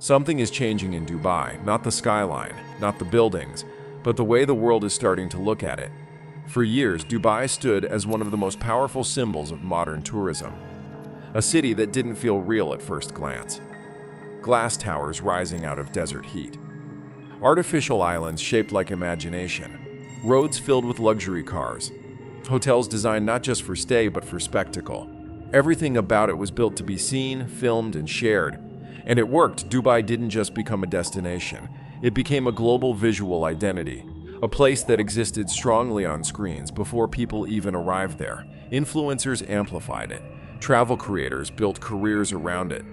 Something is changing in Dubai, not the skyline, not the buildings, but the way the world is starting to look at it. For years, Dubai stood as one of the most powerful symbols of modern tourism. A city that didn't feel real at first glance. Glass towers rising out of desert heat. Artificial islands shaped like imagination. Roads filled with luxury cars. Hotels designed not just for stay, but for spectacle. Everything about it was built to be seen, filmed, and shared. And it worked. Dubai didn't just become a destination. It became a global visual identity. A place that existed strongly on screens before people even arrived there. Influencers amplified it. Travel creators built careers around it.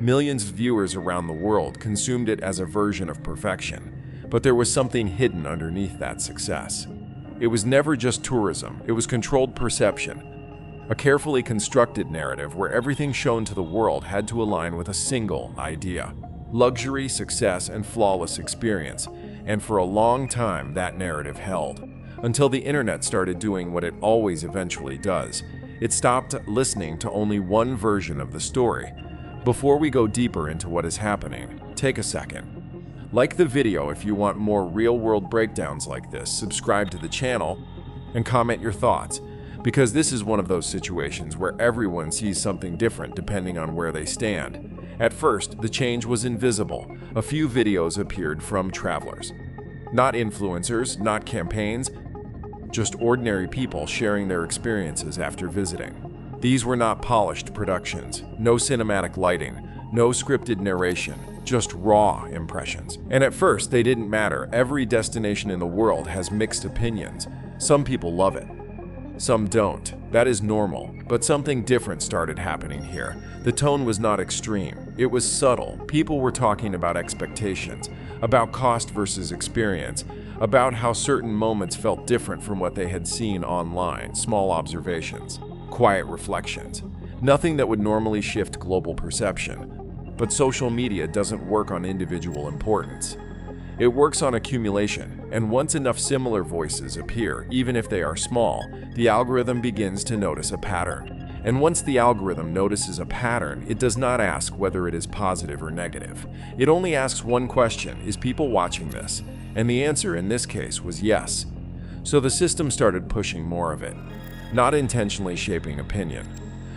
Millions of viewers around the world consumed it as a version of perfection. But there was something hidden underneath that success. It was never just tourism. It was controlled perception. A carefully constructed narrative where everything shown to the world had to align with a single idea. Luxury, success, and flawless experience. And for a long time, that narrative held. Until the internet started doing what it always eventually does. It stopped listening to only one version of the story. Before we go deeper into what is happening, take a second. Like the video if you want more real-world breakdowns like this, subscribe to the channel, and comment your thoughts. Because this is one of those situations where everyone sees something different depending on where they stand. At first, the change was invisible. A few videos appeared from travelers. Not influencers, not campaigns, just ordinary people sharing their experiences after visiting. These were not polished productions, no cinematic lighting, no scripted narration, just raw impressions. And at first, they didn't matter. Every destination in the world has mixed opinions. Some people love it. Some don't. That is normal. But something different started happening here. The tone was not extreme. It was subtle. People were talking about expectations, about cost versus experience, about how certain moments felt different from what they had seen online, small observations, quiet reflections. Nothing that would normally shift global perception. But social media doesn't work on individual importance. It works on accumulation, and once enough similar voices appear, even if they are small, the algorithm begins to notice a pattern. And once the algorithm notices a pattern, it does not ask whether it is positive or negative. It only asks one question: is people watching this? And the answer in this case was yes. So the system started pushing more of it, not intentionally shaping opinion,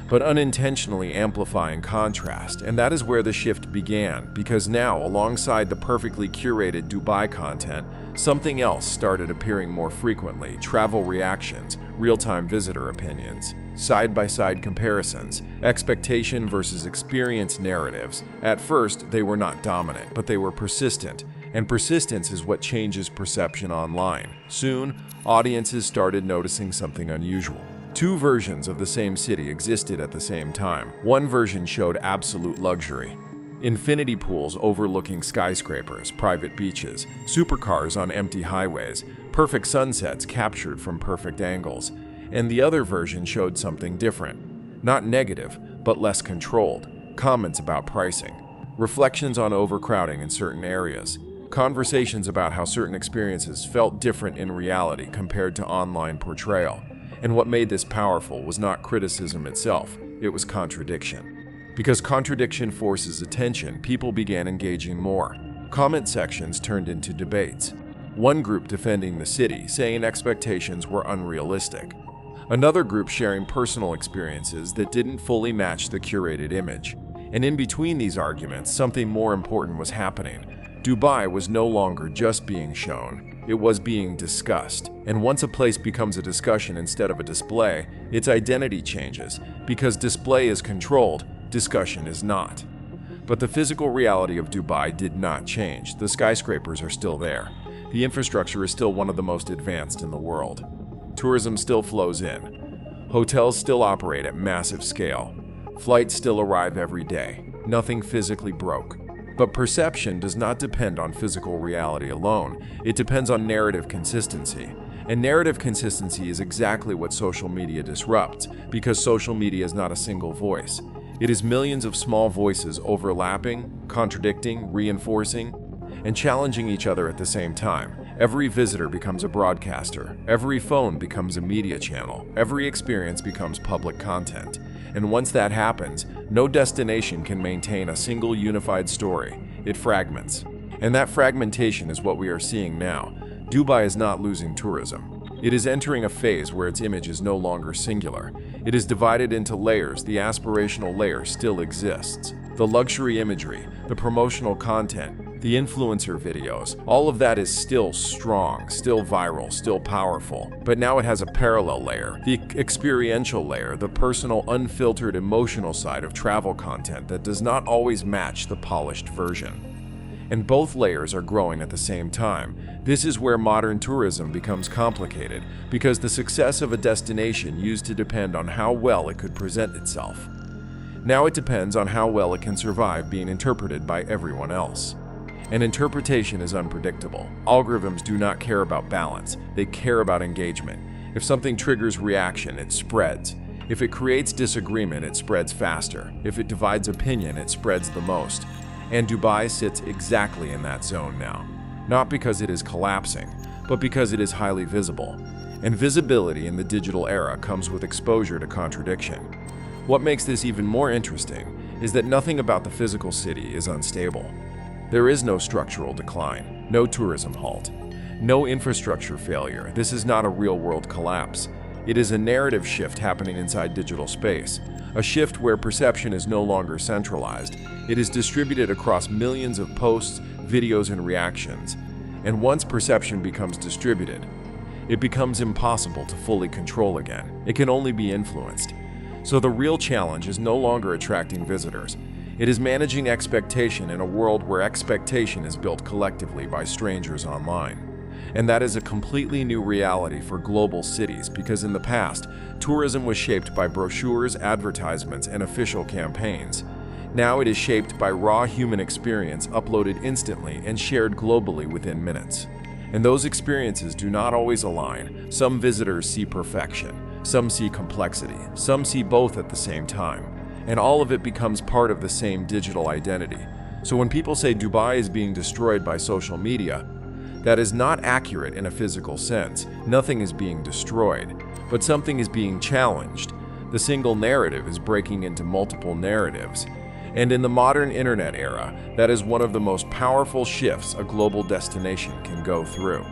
but unintentionally amplifying contrast. And that is where the shift began, because now, alongside the perfectly curated Dubai content, something else started appearing more frequently: travel reactions, real-time visitor opinions, side-by-side comparisons, expectation versus experience narratives. At first, they were not dominant, but they were persistent, and persistence is what changes perception online. Soon, audiences started noticing something unusual. Two versions of the same city existed at the same time. One version showed absolute luxury. Infinity pools overlooking skyscrapers, private beaches, supercars on empty highways, perfect sunsets captured from perfect angles. And the other version showed something different. Not negative, but less controlled. Comments about pricing, reflections on overcrowding in certain areas, conversations about how certain experiences felt different in reality compared to online portrayal. And what made this powerful was not criticism itself, it was contradiction. Because contradiction forces attention, people began engaging more. Comment sections turned into debates. One group defending the city, saying expectations were unrealistic. Another group sharing personal experiences that didn't fully match the curated image. And in between these arguments, something more important was happening. Dubai was no longer just being shown. It was being discussed. And once a place becomes a discussion instead of a display, its identity changes. Because display is controlled, discussion is not. But the physical reality of Dubai did not change. The skyscrapers are still there. The infrastructure is still one of the most advanced in the world. Tourism still flows in. Hotels still operate at massive scale. Flights still arrive every day. Nothing physically broke. But perception does not depend on physical reality alone. It depends on narrative consistency. And narrative consistency is exactly what social media disrupts, because social media is not a single voice. It is millions of small voices overlapping, contradicting, reinforcing, and challenging each other at the same time. Every visitor becomes a broadcaster. Every phone becomes a media channel. Every experience becomes public content. And once that happens, no destination can maintain a single unified story. it fragments. And that fragmentation is what we are seeing now. Dubai is not losing tourism. It is entering a phase where its image is no longer singular. It is divided into layers. The aspirational layer still exists. The luxury imagery, the promotional content, the influencer videos, all of that is still strong, still viral, still powerful. But now it has a parallel layer, the experiential layer, the personal, unfiltered, emotional side of travel content that does not always match the polished version. And both layers are growing at the same time. This is where modern tourism becomes complicated, because the success of a destination used to depend on how well it could present itself. Now it depends on how well it can survive being interpreted by everyone else. And interpretation is unpredictable. Algorithms do not care about balance, they care about engagement. If something triggers reaction, it spreads. If it creates disagreement, it spreads faster. If it divides opinion, it spreads the most. And Dubai sits exactly in that zone now. Not because it is collapsing, but because it is highly visible. And visibility in the digital era comes with exposure to contradiction. What makes this even more interesting is that nothing about the physical city is unstable. There is no structural decline, no tourism halt, no infrastructure failure. This is not a real-world collapse. It is a narrative shift happening inside digital space, a shift where perception is no longer centralized. It is distributed across millions of posts, videos, and reactions. And once perception becomes distributed, it becomes impossible to fully control again. It can only be influenced. So the real challenge is no longer attracting visitors. It is managing expectation in a world where expectation is built collectively by strangers online. And that is a completely new reality for global cities, because in the past, tourism was shaped by brochures, advertisements, and official campaigns. Now it is shaped by raw human experience uploaded instantly and shared globally within minutes. And those experiences do not always align. Some visitors see perfection, some see complexity, some see both at the same time. And all of it becomes part of the same digital identity. So when people say Dubai is being destroyed by social media, that is not accurate in a physical sense. Nothing is being destroyed, but something is being challenged. The single narrative is breaking into multiple narratives. And in the modern internet era, that is one of the most powerful shifts a global destination can go through.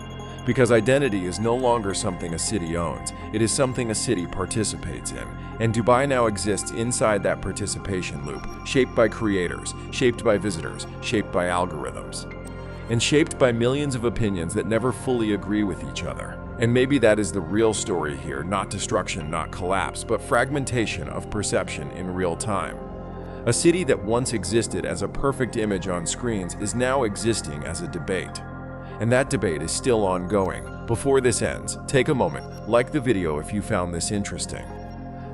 Because identity is no longer something a city owns, it is something a city participates in. And Dubai now exists inside that participation loop, shaped by creators, shaped by visitors, shaped by algorithms, and shaped by millions of opinions that never fully agree with each other. And maybe that is the real story here, not destruction, not collapse, but fragmentation of perception in real time. A city that once existed as a perfect image on screens is now existing as a debate. And that debate is still ongoing. Before this ends, take a moment, like the video if you found this interesting.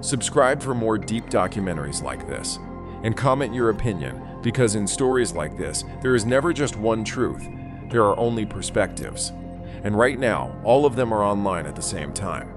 Subscribe for more deep documentaries like this, and comment your opinion, because in stories like this, there is never just one truth, there are only perspectives. And right now, all of them are online at the same time.